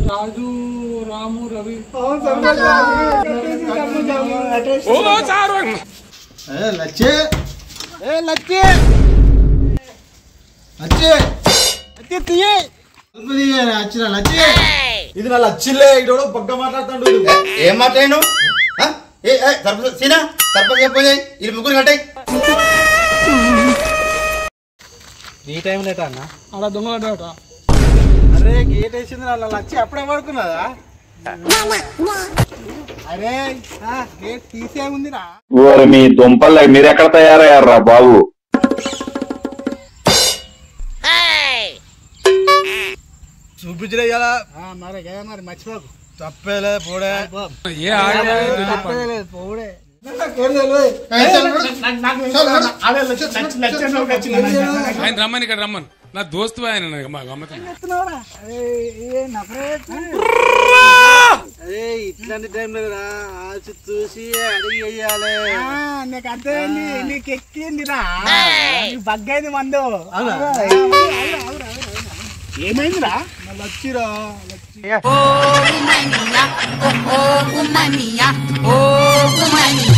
రాజు రాము రవి లచ్చే ఇది నా లచ్చిలే ఇటు బొగ్గ మాట్లాడుతాడు ఏం మాట్లాడాను సీనా సర్పంచ్ చెప్పి ఇది ముగ్గురు కట్టాయి ఈ టైం లేట అన్న అలా దొంగ అరే గేట్ వేసింది నా లచ్చి అప్పుడే పడుకున్నదా అరే గేట్ తీసే ఉందిరా మీ దుంపలు మీరు ఎక్కడ తయారయ్యారా బాబు చూపించలే కదా మరి మర్చిపోకు తప్పేలే పోడే పోడే ఆయన రమ్మని ఇక్కడ రమ్మని నా దోస్తు ఆయన అరే ఇట్లాంటి టైంలో కదా ఆచి చూసి అడిగి వెయ్యాలి నీకు అర్థమైంది నీకు ఎక్కిందిరా బగ్గైంది మందు ఏమైందిరా లచ్చిరా ఓ కుమనియా ఓ కుమనియా ఓ కుమనియా